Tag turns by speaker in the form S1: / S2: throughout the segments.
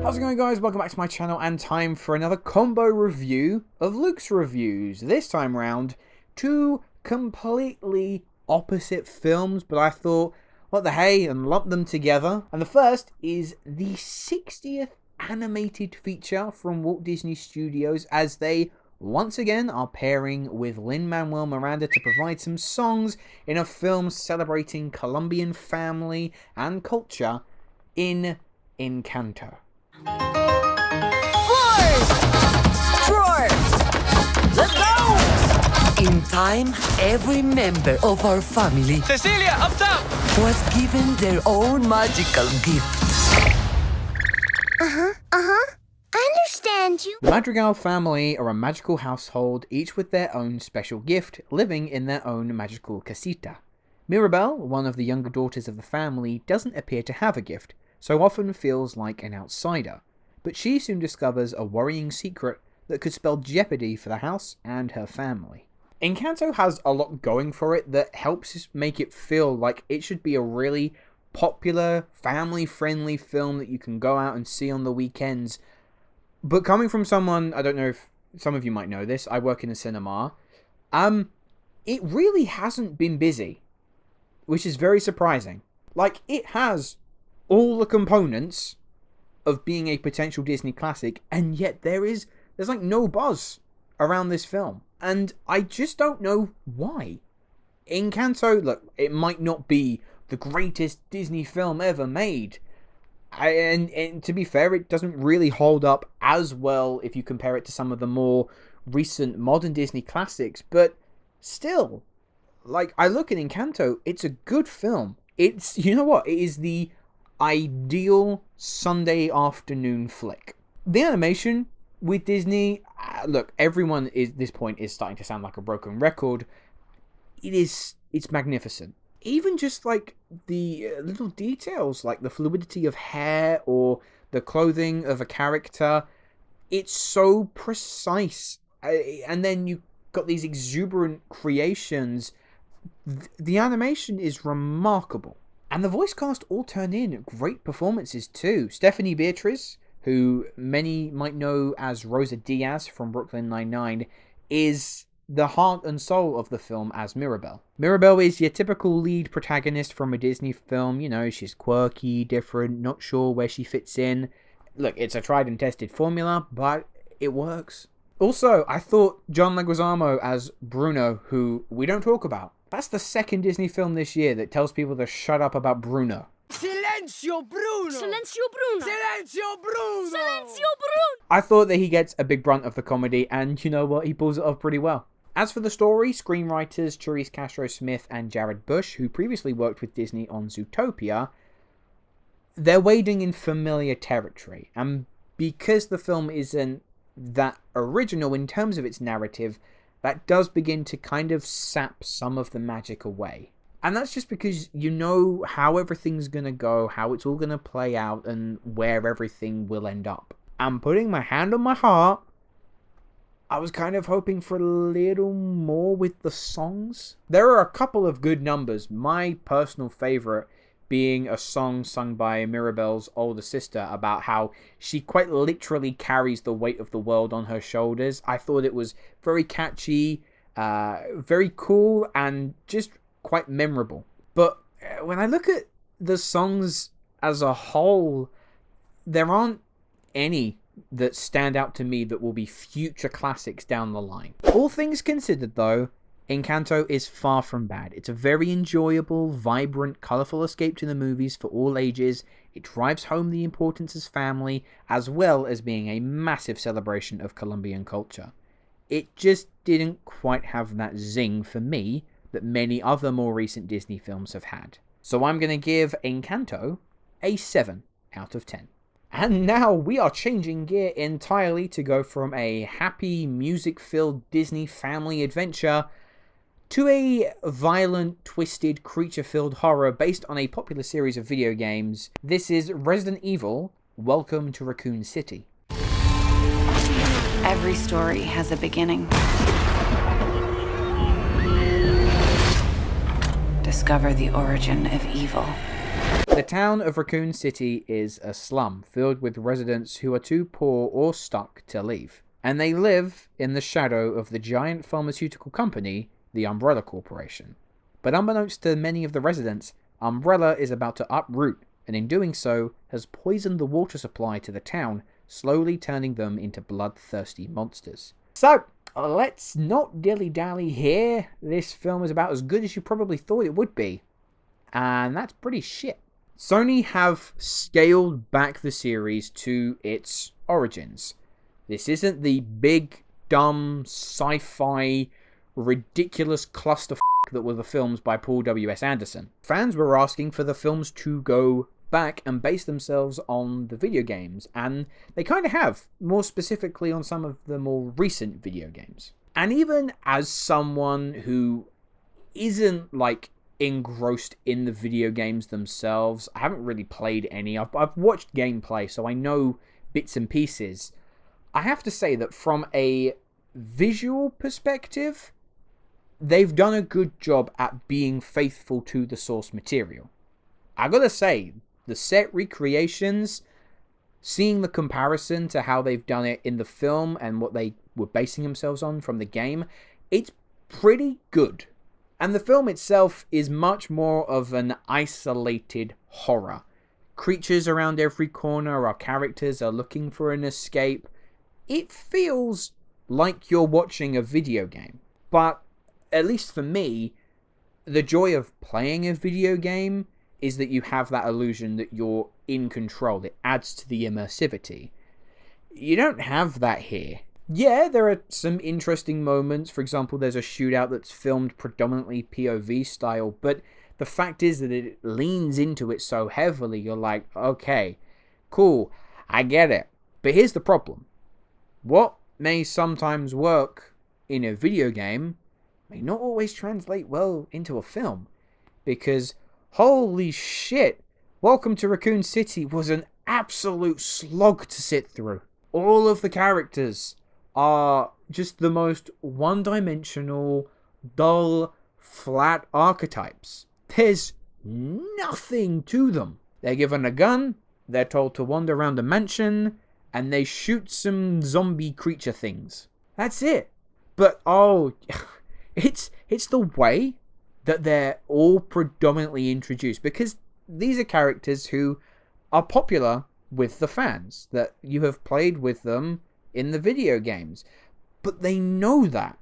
S1: How's it going, guys? Welcome back to my channel and time for another combo review of Luke's Reviews. This time round, two completely opposite films, but I thought, what the hey, and lump them together. And the first is the 60th animated feature from Walt Disney Studios, as they once again are pairing with Lin-Manuel Miranda to provide some songs in a film celebrating Colombian family and culture in Encanto.
S2: Floors! Drawers! Let's go! In time, every member of our family
S3: Cecilia, up top!
S2: was given their own magical gift.
S4: I understand you.
S1: The Madrigal family are a magical household, each with their own special gift, living in their own magical casita. Mirabel, one of the younger daughters of the family, doesn't appear to have a gift, so often feels like an outsider. But she soon discovers a worrying secret that could spell jeopardy for the house and her family. Encanto has a lot going for it that helps make it feel like it should be a really popular, family-friendly film that you can go out and see on the weekends. But coming from someone, I don't know if some of you might know this, I work in a cinema, it really hasn't been busy, which is very surprising. Like, it has all the components of being a potential Disney classic, and yet there's like no buzz around this film. And I just don't know why. Encanto, look, it might not be the greatest Disney film ever made. And to be fair, it doesn't really hold up as well if you compare it to some of the more recent modern Disney classics. But still, like, I look at Encanto, it's a good film. It's, you know what, it is the ideal Sunday afternoon flick. The animation with Disney, look, everyone at this point is starting to sound like a broken record. It's magnificent. Even just like the little details, like the fluidity of hair or the clothing of a character, it's so precise. And then you got these exuberant creations. The animation is remarkable. And the voice cast all turn in great performances too. Stephanie Beatriz, who many might know as Rosa Diaz from Brooklyn Nine-Nine, is the heart and soul of the film as Mirabel. Mirabel is your typical lead protagonist from a Disney film. You know, she's quirky, different, not sure where she fits in. Look, it's a tried and tested formula, but it works. Also, I thought John Leguizamo as Bruno, who we don't talk about. That's the second Disney film this year that tells people to shut up about Bruno.
S3: Silencio, Bruno!
S4: Silencio Bruno.
S3: Silencio, Bruno!
S4: Silencio Bruno.
S1: I thought that he gets a big brunt of the comedy, and you know what? He pulls it off pretty well. As for the story, screenwriters Charisse Castro-Smith and Jared Bush, who previously worked with Disney on Zootopia, they're wading in familiar territory. And because the film isn't that original in terms of its narrative, that does begin to kind of sap some of the magic away. And that's just because you know how everything's going to go, how it's all going to play out, and where everything will end up. I'm putting my hand on my heart. I was kind of hoping for a little more with the songs. There are a couple of good numbers. My personal favorite being a song sung by Mirabel's older sister about how she quite literally carries the weight of the world on her shoulders. I thought it was very catchy, very cool, and just quite memorable. But when I look at the songs as a whole, there aren't any that stand out to me that will be future classics down the line. All things considered, though, Encanto is far from bad. It's a very enjoyable, vibrant, colourful escape to the movies for all ages. It drives home the importance of family, as well as being a massive celebration of Colombian culture. It just didn't quite have that zing for me that many other more recent Disney films have had. So I'm going to give Encanto a 7 out of 10. And now we are changing gear entirely to go from a happy, music-filled Disney family adventure to a violent, twisted, creature-filled horror based on a popular series of video games. This is Resident Evil: Welcome to Raccoon City.
S5: Every story has a beginning. Discover the origin of evil.
S1: The town of Raccoon City is a slum filled with residents who are too poor or stuck to leave. And they live in the shadow of the giant pharmaceutical company, the Umbrella Corporation. But unbeknownst to many of the residents, Umbrella is about to uproot, and in doing so, has poisoned the water supply to the town, slowly turning them into bloodthirsty monsters. So, let's not dilly-dally here. This film is about as good as you probably thought it would be. And that's pretty shit. Sony have scaled back the series to its origins. This isn't the big, dumb, sci-fi, ridiculous clusterfuck that were the films by Paul W.S. Anderson. Fans were asking for the films to go back and base themselves on the video games, and they kind of have, more specifically on some of the more recent video games. And even as someone who isn't, like, engrossed in the video games themselves, I haven't really played any. I've watched gameplay, so I know bits and pieces. I have to say that from a visual perspective, they've done a good job at being faithful to the source material. I gotta say, the set recreations, seeing the comparison to how they've done it in the film and what they were basing themselves on from the game, it's pretty good. And the film itself is much more of an isolated horror. Creatures around every corner, our characters are looking for an escape. It feels like you're watching a video game. But, at least for me, the joy of playing a video game is that you have that illusion that you're in control. It adds to the immersivity. You don't have that here. Yeah, there are some interesting moments. For example, there's a shootout that's filmed predominantly POV style, but the fact is that it leans into it so heavily, you're like, okay, cool, I get it. But here's the problem. What may sometimes work in a video game may not always translate well into a film. Because, holy shit, Welcome to Raccoon City was an absolute slog to sit through. All of the characters are just the most one-dimensional, dull, flat archetypes. There's nothing to them. They're given a gun, they're told to wander around a mansion, and they shoot some zombie creature things. That's it. But, it's the way that they're all predominantly introduced, because these are characters who are popular with the fans, that you have played with them in the video games. But they know that.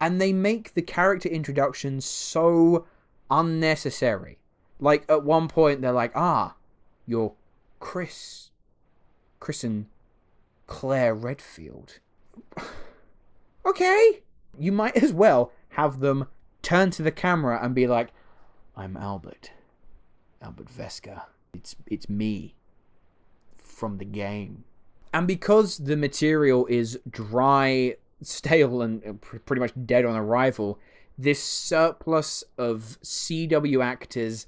S1: And they make the character introductions so unnecessary. Like, at one point, they're like, you're Chris and Claire Redfield. Okay. You might as well have them turn to the camera and be like, I'm Albert Veska. It's me from the game. And because the material is dry, stale, and pretty much dead on arrival, this surplus of CW actors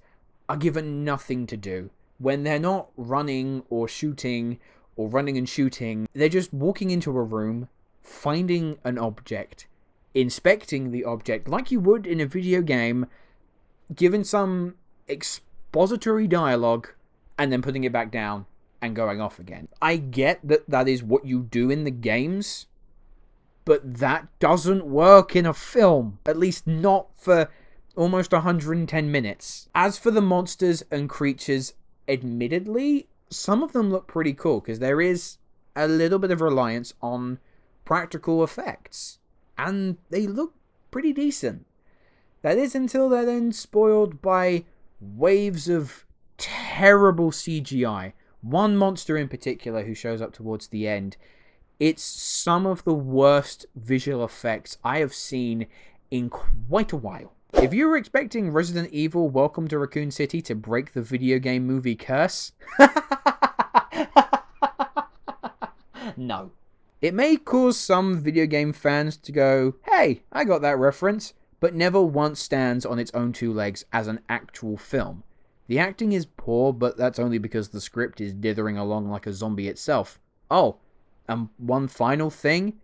S1: are given nothing to do. When they're not running or shooting, or running and shooting, they're just walking into a room, finding an object, inspecting the object like you would in a video game, given some expository dialogue, and then putting it back down and going off again. I get that that is what you do in the games, but that doesn't work in a film. At least not for almost 110 minutes. As for the monsters and creatures, admittedly, some of them look pretty cool, because there is a little bit of reliance on practical effects. And they look pretty decent. That is until they're then spoiled by waves of terrible CGI. One monster in particular who shows up towards the end. It's some of the worst visual effects I have seen in quite a while. If you were expecting Resident Evil Welcome to Raccoon City to break the video game movie curse, no. It may cause some video game fans to go, hey, I got that reference, but never once stands on its own two legs as an actual film. The acting is poor, but that's only because the script is dithering along like a zombie itself. Oh, and one final thing,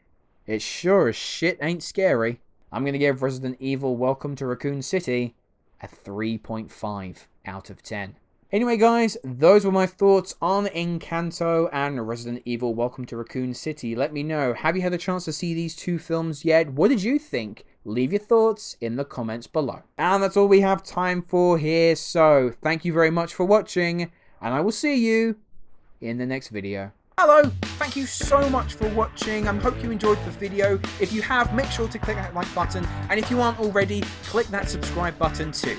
S1: it sure as shit ain't scary. I'm going to give Resident Evil Welcome to Raccoon City a 3.5 out of 10. Anyway guys, those were my thoughts on Encanto and Resident Evil Welcome to Raccoon City. Let me know, have you had a chance to see these two films yet? What did you think? Leave your thoughts in the comments below. And that's all we have time for here, so thank you very much for watching, and I will see you in the next video. Hello, thank you so much for watching. I hope you enjoyed the video. If you have, make sure to click that like button, and if you aren't already, click that subscribe button too.